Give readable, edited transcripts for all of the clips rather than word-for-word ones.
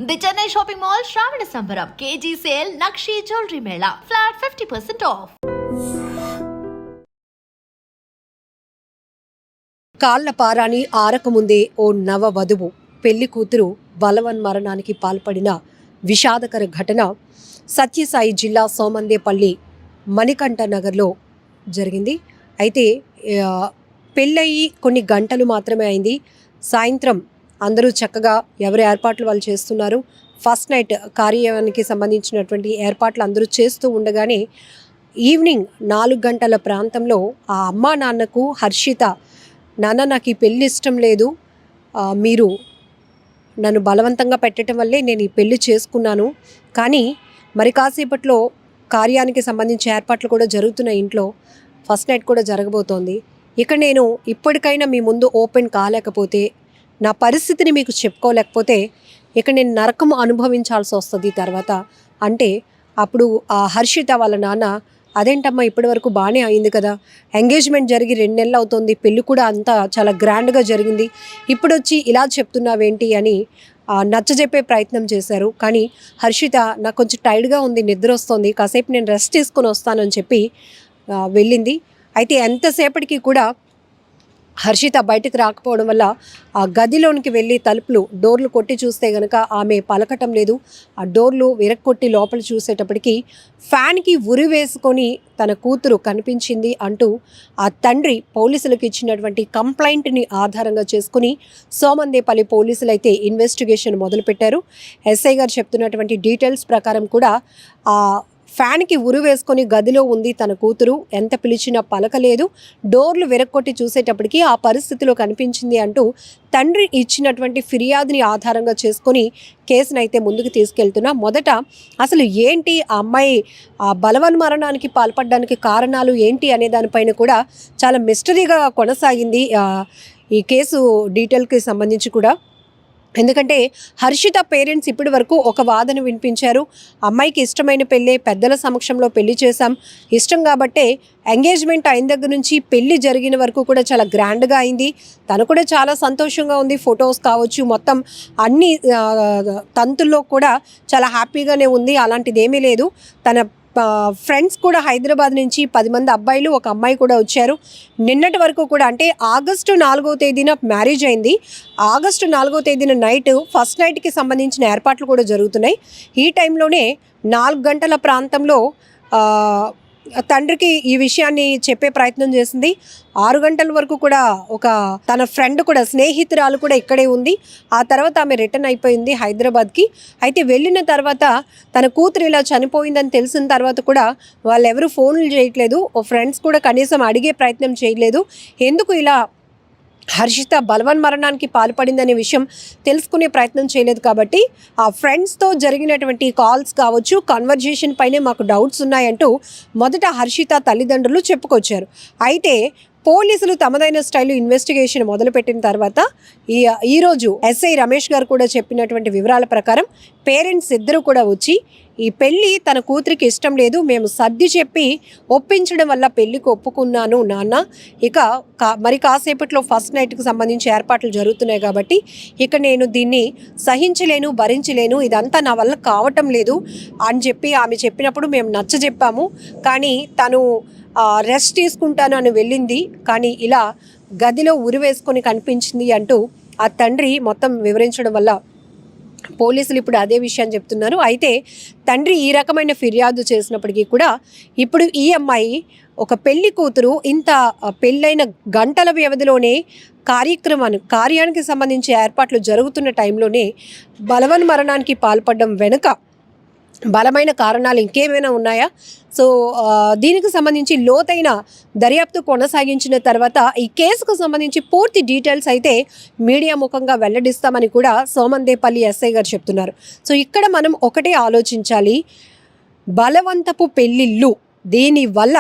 The Chennai shopping mall శ్రావణ సంబరం KG sale nakshi jewellery Mela flat 50% of. కాళ్ల పారాని ఆరకముందే ఓ నవ వధువు పెళ్లి కూతురు బలవన్మరణానికి పాల్పడిన విషాదకర ఘటన సత్యసాయి జిల్లా సోమందేపల్లి మణికంఠ నగర్లో జరిగింది. అయితే పెళ్ళయి కొన్ని గంటలు మాత్రమే అయింది. సాయంత్రం అందరూ చక్కగా ఎవరి ఏర్పాట్లు వాళ్ళు చేస్తున్నారు. ఫస్ట్ నైట్ కార్యానికి సంబంధించినటువంటి ఏర్పాట్లు అందరూ చేస్తూ ఉండగానే ఈవినింగ్ 4 గంటల ప్రాంతంలో ఆ అమ్మా నాన్నకు హర్షిత, నాన్న నాకు ఈ పెళ్ళి ఇష్టం లేదు, మీరు నన్ను బలవంతంగా పెట్టడం వల్లే నేను ఈ పెళ్ళి చేసుకున్నాను, కానీ మరి కాసేపట్లో కార్యానికి సంబంధించి ఏర్పాట్లు కూడా జరుగుతున్నాయి, ఇంట్లో ఫస్ట్ నైట్ కూడా జరగబోతోంది. ఇక నేను ఇప్పటికైనా మీ ముందు ఓపెన్ కాలేకపోతే, నా పరిస్థితిని మీకు చెప్పుకోలేకపోతే ఇక నేను నరకం అనుభవించాల్సి వస్తుంది తర్వాత అంటే, అప్పుడు ఆ హర్షిత వాళ్ళ నాన్న, అదేంటమ్మా ఇప్పటి వరకు బాగానే అయింది కదా, ఎంగేజ్మెంట్ జరిగి 2 నెలలు అవుతుంది, పెళ్ళి కూడా అంతా చాలా గ్రాండ్గా జరిగింది, ఇప్పుడు వచ్చి ఇలా చెప్తున్నావేంటి అని నచ్చజెప్పే ప్రయత్నం చేశారు. కానీ హర్షిత నాకు కొంచెం టైర్డ్గా ఉంది, నిద్ర వస్తుంది, కాసేపు నేను రెస్ట్ తీసుకొని వస్తానని చెప్పి వెళ్ళింది. అయితే ఎంతసేపటికి కూడా హర్షిత బయటకు రాకపోవడం వల్ల ఆ గదిలోనికి వెళ్ళి డోర్లు కొట్టి చూస్తే గనక ఆమె పలకటం లేదు. ఆ డోర్లు విరక్కొట్టి లోపల చూసేటప్పటికి ఫ్యాన్కి ఉరి వేసుకొని తన కూతురు కనిపించింది అంటూ ఆ తండ్రి పోలీసులకు ఇచ్చినటువంటి కంప్లైంట్ని ఆధారంగా చేసుకుని సోమందేపల్లి పోలీసులు అయితే ఇన్వెస్టిగేషన్ మొదలుపెట్టారు. ఎస్ఐ గారు చెప్తున్నటువంటి డీటెయిల్స్ ప్రకారం కూడా ఆ ఫ్యాన్కి ఉరి వేసుకొని గదిలో ఉంది తన కూతురు, ఎంత పిలిచినా పలకలేదు, డోర్లు విరక్కొట్టి చూసేటప్పటికి ఆ పరిస్థితిలో కనిపించింది అంటూ తండ్రి ఇచ్చినటువంటి ఫిర్యాదుని ఆధారంగా చేసుకొని కేసునైతే ముందుకు తీసుకెళ్తున్నా. మొదట అసలు ఏంటి ఆ అమ్మాయి ఆ బలవన్మరణానికి పాల్పడడానికి కారణాలు ఏంటి అనే దానిపైన కూడా చాలా మిస్టరీగా కొనసాగింది ఈ కేసు డీటెయిల్కి సంబంధించి కూడా. ఎందుకంటే హర్షిత పేరెంట్స్ ఇప్పటి వరకు ఒక వాదన వినిపించారు. అమ్మాయికి ఇష్టమైన పెళ్ళే, పెద్దల సమక్షంలో పెళ్లి చేశాం, ఇష్టం కాబట్టే ఎంగేజ్మెంట్ అయిన దగ్గర నుంచి పెళ్లి జరిగిన వరకు కూడా చాలా గ్రాండ్గా అయింది, తను కూడా చాలా సంతోషంగా ఉంది, ఫొటోస్ కావచ్చు మొత్తం అన్ని తంతుల్లో కూడా చాలా హ్యాపీగానే ఉంది, అలాంటిది ఏమీ లేదు. తన ఫ్రెండ్స్ కూడా హైదరాబాద్ నుంచి 10 మంది అబ్బాయిలు, ఒక అమ్మాయి కూడా వచ్చారు. నిన్నటి వరకు కూడా అంటే ఆగస్టు 4వ తేదీన మ్యారేజ్ అయింది. ఆగస్టు 4వ తేదీన నైట్ ఫస్ట్ నైట్కి సంబంధించిన ఏర్పాట్లు కూడా జరుగుతున్నాయి. ఈ టైంలోనే 4 గంటల ప్రాంతంలో తండ్రికి ఈ విషయాన్ని చెప్పే ప్రయత్నం చేసింది. 6 గంటల వరకు కూడా ఒక తన ఫ్రెండ్ కూడా, స్నేహితురాలు కూడా ఇక్కడే ఉంది. ఆ తర్వాత ఆమె రిటర్న్ అయిపోయింది హైదరాబాద్కి. అయితే వెళ్ళిన తర్వాత తన కూతురు ఇలా చనిపోయిందని తెలిసిన తర్వాత కూడా వాళ్ళెవరూ ఫోన్లు చేయట్లేదు, ఫ్రెండ్స్ కూడా కనీసం అడిగే ప్రయత్నం చేయలేదు. ఎందుకు ఇలా హర్షిత బలవన్మరణానికి పాల్పడిందనే విషయం తెలుసుకునే ప్రయత్నం చేయలేదు. కాబట్టి ఆ ఫ్రెండ్స్తో జరిగినటువంటి కాల్స్ కావచ్చు, కన్వర్జేషన్ పైనే మాకు డౌట్స్ ఉన్నాయంటూ మొదట హర్షిత తల్లిదండ్రులు చెప్పుకొచ్చారు. అయితే పోలీసులు తమదైన స్టైల్లో ఇన్వెస్టిగేషన్ మొదలుపెట్టిన తర్వాత ఈరోజు ఎస్ఐ రమేష్ గారు కూడా చెప్పినటువంటి వివరాల ప్రకారం పేరెంట్స్ ఇద్దరు కూడా వచ్చి, ఈ పెళ్ళి తన కూతురికి ఇష్టం లేదు, మేము సర్ది చెప్పి ఒప్పించడం వల్ల పెళ్ళికి ఒప్పుకున్నాను నాన్న, ఇక మరి కాసేపట్లో ఫస్ట్ నైట్కి సంబంధించి ఏర్పాట్లు జరుగుతున్నాయి కాబట్టి ఇక నేను దీన్ని సహించలేను, భరించలేను, ఇదంతా నా వల్ల కావటం లేదు అని చెప్పి ఆమె చెప్పినప్పుడు మేము నచ్చజెప్పాము. కానీ తను రెస్ట్ తీసుకుంటాను అని వెళ్ళింది, కానీ ఇలా గదిలో ఉరి వేసుకొని కనిపించింది అంటూ ఆ తండ్రి మొత్తం వివరించడం వల్ల పోలీసులు ఇప్పుడు అదే విషయాన్ని చెప్తున్నారు. అయితే తండ్రి ఈ రకమైన ఫిర్యాదు చేసినప్పటికీ కూడా ఇప్పుడు ఈ అమ్మాయి ఒక పెళ్లి కూతురు ఇంత పెళ్ళైన గంటల వ్యవధిలోనే కార్యానికి సంబంధించి ఏర్పాట్లు జరుగుతున్న టైంలోనే బలవన్మరణానికి పాల్పడడం వెనుక బలమైన కారణాలు ఇంకేమైనా ఉన్నాయా? సో దీనికి సంబంధించి లోతైన దర్యాప్తు కొనసాగించిన తర్వాత ఈ కేసుకు సంబంధించి పూర్తి డీటెయిల్స్ అయితే మీడియా ముఖంగా వెల్లడిస్తామని కూడా సోమందేపల్లి ఎస్ఐ గారు చెప్తున్నారు. సో ఇక్కడ మనం ఒకటే ఆలోచించాలి, బలవంతపు పెళ్ళిళ్ళు దీనివల్ల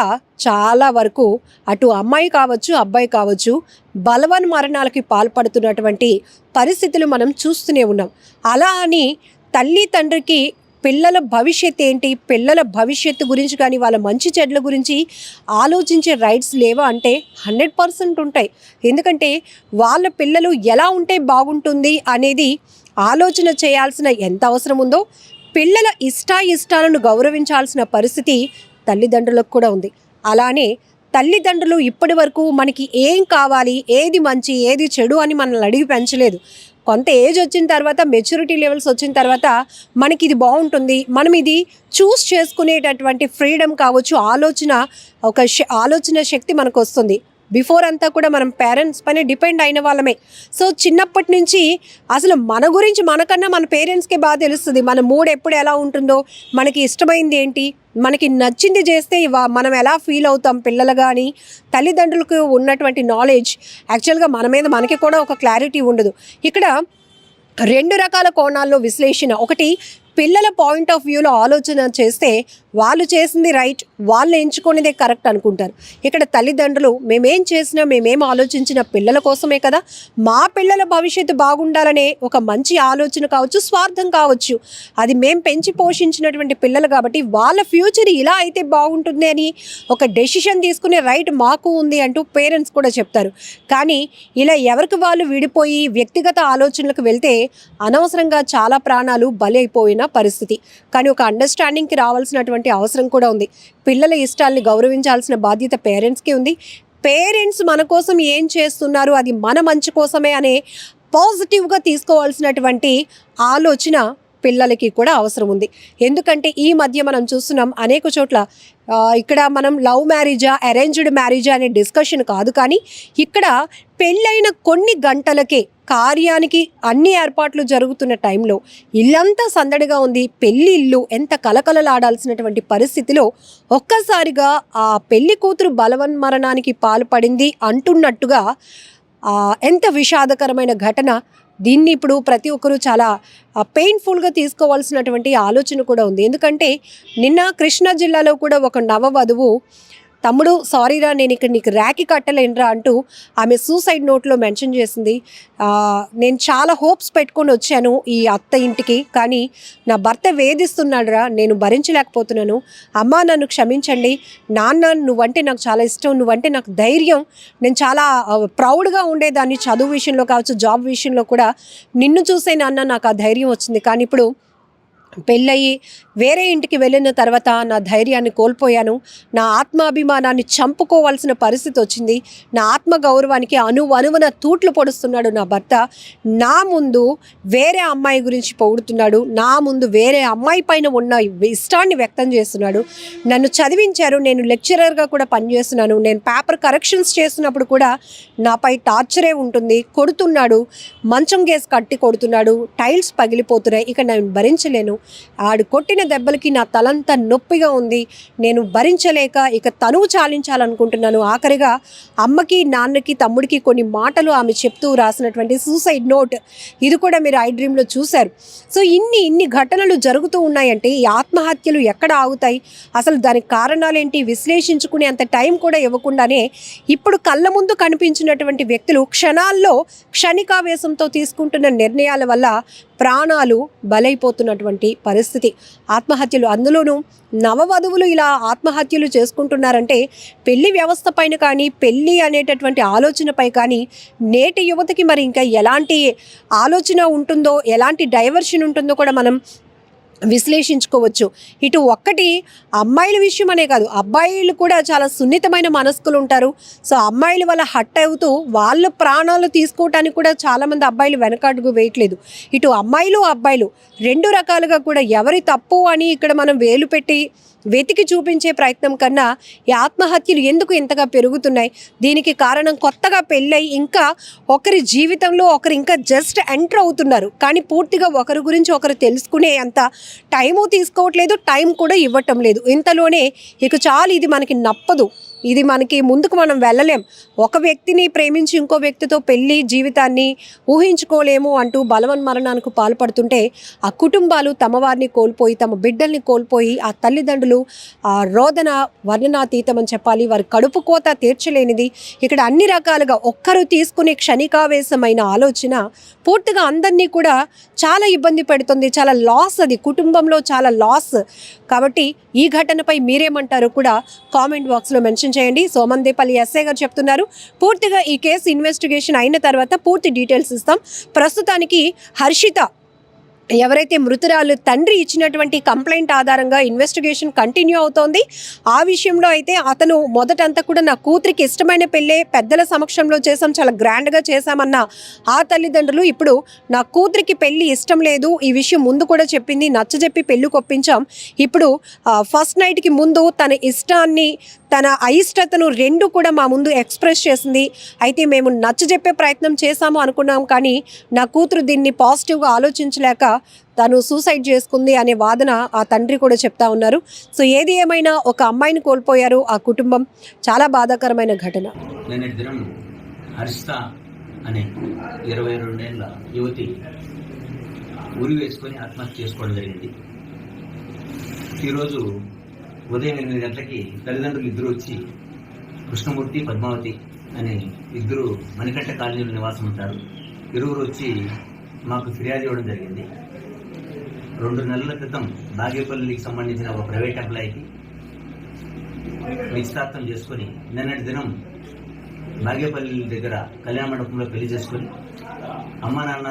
చాలా వరకు అటు అమ్మాయి కావచ్చు, అబ్బాయి కావచ్చు, బలవన్మరణాలకి పాల్పడుతున్నటువంటి పరిస్థితులు మనం చూస్తూనే ఉన్నాం. అలా అని తల్లి తండ్రికి పిల్లల భవిష్యత్తు ఏంటి, పిల్లల భవిష్యత్తు గురించి కానీ వాళ్ళ మంచి చెడ్ల గురించి ఆలోచించే రైట్స్ లేవా అంటే 100% ఉంటాయి. ఎందుకంటే వాళ్ళ పిల్లలు ఎలా ఉంటే బాగుంటుంది అనేది ఆలోచన చేయాల్సిన ఎంత అవసరం ఉందో, పిల్లల ఇష్టాలను గౌరవించాల్సిన పరిస్థితి తల్లిదండ్రులకు కూడా ఉంది. అలానే తల్లిదండ్రులు ఇప్పటి వరకు మనకి ఏం కావాలి, ఏది మంచి ఏది చెడు అని మనల్ని అడిగి పెంచలేదు. కొంత ఏజ్ వచ్చిన తర్వాత, మెచ్యూరిటీ లెవెల్స్ వచ్చిన తర్వాత మనకి ఇది బాగుంటుంది, మనం ఇది చూస్ చేసుకునేటటువంటి ఫ్రీడమ్ కావచ్చు, ఆలోచన శక్తి మనకు వస్తుంది. బిఫోర్ అంతా కూడా మనం పేరెంట్స్ పైన డిపెండ్ అయిన వాళ్ళమే. సో చిన్నప్పటి నుంచి అసలు మన గురించి మనకన్నా మన పేరెంట్స్కే బాగా తెలుస్తుంది. మన మూడ్ ఎప్పుడు ఎలా ఉంటుందో, మనకి ఇష్టమైంది ఏంటి, మనకి నచ్చింది చేస్తే మనం ఎలా ఫీల్ అవుతాం పిల్లలు. కానీ తల్లిదండ్రులకు ఉన్నటువంటి నాలెడ్జ్ యాక్చువల్గా మన మీద మనకి కూడా ఒక క్లారిటీ ఉండదు. ఇక్కడ 2 రకాల కోణాల్లో విశ్లేషణ. ఒకటి, పిల్లల పాయింట్ ఆఫ్ వ్యూలో ఆలోచన చేస్తే వాళ్ళు చేసింది రైట్, వాళ్ళు ఎంచుకునేదే కరెక్ట్ అనుకుంటారు. ఇక్కడ తల్లిదండ్రులు మేమేం చేసినా, మేమేం ఆలోచించిన పిల్లల కోసమే కదా, మా పిల్లల భవిష్యత్తు బాగుండాలనే ఒక మంచి ఆలోచన కావచ్చు, స్వార్థం కావచ్చు, అది మేము పెంచి పోషించినటువంటి పిల్లలు కాబట్టి వాళ్ళ ఫ్యూచర్ ఇలా అయితే బాగుంటుంది అని ఒక డెసిషన్ తీసుకునే రైట్ మాకు ఉంది అంటూ పేరెంట్స్ కూడా చెప్తారు. కానీ ఇలా ఎవరికి వాళ్ళు విడిపోయి వ్యక్తిగత ఆలోచనలకు వెళ్తే అనవసరంగా చాలా ప్రాణాలు బలైపోయిన పరిస్థితి. కానీ ఒక అండర్స్టాండింగ్కి రావాల్సినటువంటి అవసరం కూడా ఉంది. పిల్లల ఇష్టాలని గౌరవించాల్సిన బాధ్యత పేరెంట్స్కి ఉంది. పేరెంట్స్ మన కోసం ఏం చేస్తున్నారు, అది మన మంచి కోసమే అనే పాజిటివ్గా తీసుకోవాల్సినటువంటి ఆలోచన పిల్లలకి కూడా అవసరం ఉంది. ఎందుకంటే ఈ మధ్య మనం చూస్తున్నాం అనేక చోట్ల, ఇక్కడ మనం లవ్ మ్యారేజా అరేంజ్డ్ మ్యారేజా అనే డిస్కషన్ కాదు, కానీ ఇక్కడ పెళ్ళైన కొన్ని గంటలకే కార్యానికి అన్ని ఏర్పాట్లు జరుగుతున్న టైంలో ఇల్లంతా సందడిగా ఉంది, పెళ్లి ఇల్లు ఎంత కలకలలాడాల్సినటువంటి పరిస్థితిలో ఒక్కసారిగా ఆ పెళ్లి కూతురు బలవన్మరణానికి పాల్పడింది అంటున్నట్టుగా ఎంత విషాదకరమైన ఘటన. దీన్ని ఇప్పుడు ప్రతి ఒక్కరూ చాలా పెయిన్ఫుల్గా తీసుకోవాల్సినటువంటి ఆలోచన కూడా ఉంది. ఎందుకంటే నిన్న కృష్ణా జిల్లాలో కూడా ఒక నవవధువు, తమ్ముడు సారీరా నేను ఇక్కడ నీకు రాఖీ కట్టలేనురా అంటూ ఆమె సూసైడ్ నోట్లో మెన్షన్ చేసింది. నేను చాలా హోప్స్ పెట్టుకొని వచ్చాను ఈ అత్త ఇంటికి, కానీ నా భర్త వేధిస్తున్నాడురా, నేను భరించలేకపోతున్నాను, అమ్మ నన్ను క్షమించండి, నాన్న నువ్వంటే నాకు చాలా ఇష్టం, నువ్వంటే నాకు ధైర్యం, నేను చాలా ప్రౌడ్గా ఉండేదాన్ని చదువు విషయంలో కావచ్చు, జాబ్ విషయంలో కూడా, నిన్ను చూసే నాన్న నాకు ఆ ధైర్యం వచ్చింది, కానీ ఇప్పుడు పెళ్ళయి వేరే ఇంటికి వెళ్ళిన తర్వాత నా ధైర్యాన్ని కోల్పోయాను, నా ఆత్మాభిమానాన్ని చంపుకోవాల్సిన పరిస్థితి వచ్చింది, నా ఆత్మగౌరవానికి అణువణువున తూట్లు పొడుస్తున్నాడు నా భర్త, నా ముందు వేరే అమ్మాయి గురించి పొగుడుతున్నాడు, నా ముందు వేరే అమ్మాయి పైన ఉన్న ఇష్టాన్ని వ్యక్తం చేస్తున్నాడు, నన్ను చదివించారు, నేను లెక్చరర్గా కూడా పనిచేస్తున్నాను, నేను పేపర్ కరెక్షన్స్ చేస్తున్నప్పుడు కూడా నాపై టార్చరే ఉంటుంది, కొడుతున్నాడు, మంచం కేసు కట్టి కొడుతున్నాడు, టైల్స్ పగిలిపోతున్నాయి, ఇక నేను భరించలేను, ఆడు కొట్టిన దెబ్బలకి నా తలంతా నొప్పిగా ఉంది, నేను భరించలేక ఇక తనువు చాలించాలనుకుంటున్నాను. ఆఖరిగా అమ్మకి, నాన్నకి, తమ్ముడికి కొన్ని మాటలు ఆమె చెప్తూ రాసినటువంటి సూసైడ్ నోట్, ఇది కూడా మీరు ఐ డ్రీమ్లో చూశారు. సో ఇన్ని ఘటనలు జరుగుతూ ఉన్నాయంటే ఈ ఆత్మహత్యలు ఎక్కడ ఆగుతాయి, అసలు దానికి కారణాలేంటి విశ్లేషించుకునే అంత టైం కూడా ఇవ్వకుండానే ఇప్పుడు కళ్ళ ముందు కనిపించినటువంటి వ్యక్తులు క్షణాల్లో క్షణికావేశంతో తీసుకుంటున్న నిర్ణయాల వల్ల ప్రాణాలు బలైపోతున్నటువంటి పరిస్థితి. ఆత్మహత్యలు, అందులోనూ నవవధువులు ఇలా ఆత్మహత్యలు చేసుకుంటున్నారంటే పెళ్లి వ్యవస్థ పైన కానీ, పెళ్ళి అనేటటువంటి ఆలోచనపై కానీ నేటి యువతకి మరి ఇంకా ఎలాంటి ఆలోచన ఉంటుందో, ఎలాంటి డైవర్షన్ ఉంటుందో కూడా మనం విశ్లేషించుకోవచ్చు. ఇటు ఒక్కటి అమ్మాయిల విషయం అనే కాదు, అబ్బాయిలు కూడా చాలా సున్నితమైన మనస్కులు ఉంటారు. సో అమ్మాయిల వల్ల హట్ అవుతూ వాళ్ళ ప్రాణాలు తీసుకోవటానికి కూడా చాలామంది అబ్బాయిలు వెనకాడుగు వేయట్లేదు. ఇటు అమ్మాయిలు అబ్బాయిలు 2 రకాలుగా కూడా ఎవరి తప్పు అని ఇక్కడ మనం వేలు పెట్టి వెతికి చూపించే ప్రయత్నం కన్నా ఈ ఆత్మహత్యలు ఎందుకు ఇంతగా పెరుగుతున్నాయి, దీనికి కారణం కొత్తగా పెళ్ళై ఇంకా ఒకరి జీవితంలో ఒకరు ఇంకా జస్ట్ ఎంటర్ అవుతున్నారు, కానీ పూర్తిగా ఒకరి గురించి ఒకరు తెలుసుకునే అంత టైము తీసుకోవట్లేదు, టైం కూడా ఇవ్వటం లేదు. ఇంతలోనే ఇక చాలు, ఇది మనకి నప్పదు, ఇది మనకి ముందుకు మనం వెళ్ళలేం. ఒక వ్యక్తిని ప్రేమించి ఇంకో వ్యక్తితో పెళ్లి జీవితాన్ని ఊహించుకోలేము అంటూ బలవన్మరణానికి పాల్పడుతుంటే ఆ కుటుంబాలు తమ వారిని కోల్పోయి తమ బిడ్డల్ని కోల్పోయి ఆ తల్లిదండ్రులు ఆ రోదన వర్ణనాతీతం అని చెప్పాలి. వారి కడుపు కోత తీర్చలేనిది. ఇక్కడ అన్ని రకాలుగా ఒక్కరు తీసుకునే క్షణికావేశమైన ఆలోచన పూర్తిగా అందరినీ కూడా చాలా ఇబ్బంది పెడుతుంది. చాలా లాస్, అది కుటుంబంలో చాలా లాస్. కాబట్టి ఈ ఘటనపై మీరేమంటారో కూడా కామెంట్ బాక్స్లో మెన్షన్ చేయండి. సోమందేపల్లి ఎస్ఐ గారు చెప్తున్నారు, పూర్తిగా ఈ కేసు ఇన్వెస్టిగేషన్ అయిన తర్వాత పూర్తి డీటెయిల్స్ ఇస్తాం. ప్రస్తుతానికి హర్షిత ఎవరైతే మృతురాలు తండ్రి ఇచ్చినటువంటి కంప్లైంట్ ఆధారంగా ఇన్వెస్టిగేషన్ కంటిన్యూ అవుతోంది. ఆ విషయంలో అయితే అతను మొదటంతా కూడా నా కూతురికి ఇష్టమైన పెళ్ళే పెద్దల సమక్షంలో చేశాం, చాలా గ్రాండ్గా చేశామన్న ఆ తల్లిదండ్రులు ఇప్పుడు నా కూతురికి పెళ్ళి ఇష్టం లేదు, ఈ విషయం ముందు కూడా చెప్పింది, నచ్చజెప్పి పెళ్ళి కొప్పించాం. ఇప్పుడు ఫస్ట్ నైట్కి ముందు తన ఇష్టాన్ని తన అయిష్టతను రెండు కూడా మా ముందు ఎక్స్ప్రెస్ చేసింది. అయితే మేము నచ్చజెప్పే ప్రయత్నం చేశాము అనుకున్నాం, కానీ నా కూతురు దీన్ని పాజిటివ్గా ఆలోచించలేక తను సూసైడ్ చేసుకుంది అనే వాదన ఆ తండ్రి కూడా చెప్తా ఉన్నారు. సో ఏది ఏమైనా ఒక అమ్మాయిని కోల్పోయారు ఆ కుటుంబం. చాలా బాధాకరమైన ఘటన. నిన్నటి దినం హర్షిత అనే 22 ఏళ్ల యువతి ఉరి వేసుకొని ఆత్మహత్య చేసుకోవడం జరిగింది. ఈరోజు ఉదయం 8 గంటలకి తల్లిదండ్రులు ఇద్దరు వచ్చి, కృష్ణమూర్తి పద్మావతి అనే ఇద్దరు మణికంఠ కాలనీలో నివాసం ఉంటారు. ఇరువురు వచ్చి మాకు ఫిర్యాదు ఇవ్వడం జరిగింది. 2 నెలల క్రితం బాగేపల్లికి సంబంధించిన ఒక ప్రైవేట్ ఎంప్లాయీకి నిశ్చితార్థం చేసుకొని నిన్నటి దినం బాగేపల్లి దగ్గర కళ్యాణ మండపంలో పెళ్లి చేసుకొని అమ్మ నాన్న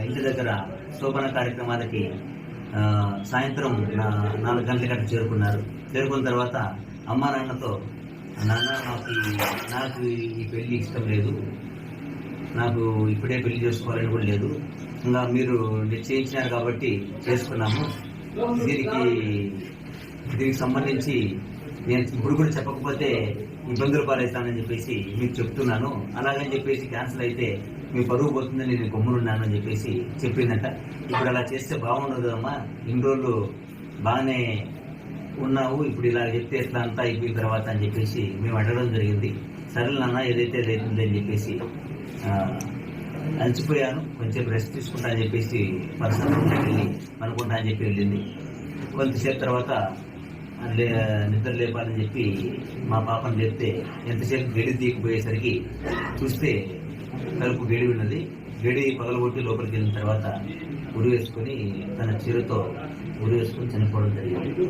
ఇంటి దగ్గర శోభన కార్యక్రమాలకి సాయంత్రం 4 గంటలకి చేరుకున్నారు. చేరుకున్న తర్వాత అమ్మ నాన్నతో, నాన్న నాకు ఈ పెళ్లి ఇష్టం లేదు, నాకు ఇప్పుడే పెళ్లి చేసుకోవాలని కూడా లేదు, ఇంకా మీరు నిశ్చయించినారు కాబట్టి చేసుకున్నాము, దీనికి సంబంధించి నేను ఇప్పుడు కూడా చెప్పకపోతే ఇబ్బందులు పాలవుతానని చెప్పేసి మీకు చెప్తున్నాను, అలాగని చెప్పేసి క్యాన్సిల్ అయితే మీ పరువు పోతుందని నేను గమ్మునున్నానని చెప్పేసి చెప్పిందంట. ఇప్పుడు అలా చేస్తే బాగుండదు కదమ్మా, ఇన్ని రోజులు బాగానే ఉన్నావు, ఇప్పుడు ఇలా చెప్తే ఎట్లా అంతా అయిపోయిన తర్వాత అని చెప్పేసి మేము అడగడం జరిగింది. సరే నాన్న ఏదైతే అదైతుంది అని చెప్పేసి అలసిపోయాను, కొంచెం రెస్ట్ తీసుకుంటా అని చెప్పేసి పర్సనల్ వెళ్ళి అనుకుంటా అని చెప్పి వెళ్ళింది. కొంతసేపు తర్వాత నిద్ర లేపాలని చెప్పి మా పాపను లేపితే ఎంతసేపు గడి తీయకపోయేసరికి చూస్తే తలుపు గడి ఉన్నది. గడి పగలగొట్టి లోపలికి వెళ్ళిన తర్వాత ఉరి వేసుకొని తన చీరతో ఉరి వేసుకొని చనిపోవడం జరిగింది.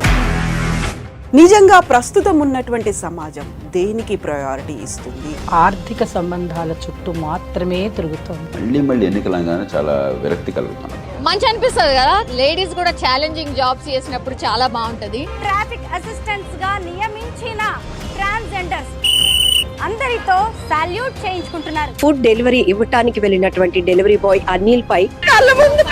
నిజంగా ప్రస్తుతం ఉన్నటువంటి సమాజం దేనికి ప్రయారిటీ ఇస్తుంది? ఆర్థిక సంబంధాల చుట్టూ మాత్రమే తిరుగుతోంది. మళ్ళీ ఎన్నికలంగానే చాలా విరక్తి కలుగుతున్నాం. మంచి అనిపిస్తుంది కదా, లేడీస్ కూడా ఛాలెంజింగ్ జాబ్స్ చేసినప్పుడు చాలా బాగుంటది. ట్రాఫిక్ అసిస్టెంట్స్ గా నియమించిన ట్రాన్స్జెండర్స్ అందరితో సాల్యూట్ చేయించుకుంటున్నారు. ఫుడ్ డెలివరీ ఇవ్వటానికి వెళ్ళినటువంటి డెలివరీ బాయ్ అనిల్ పై కళ్ళ ముందు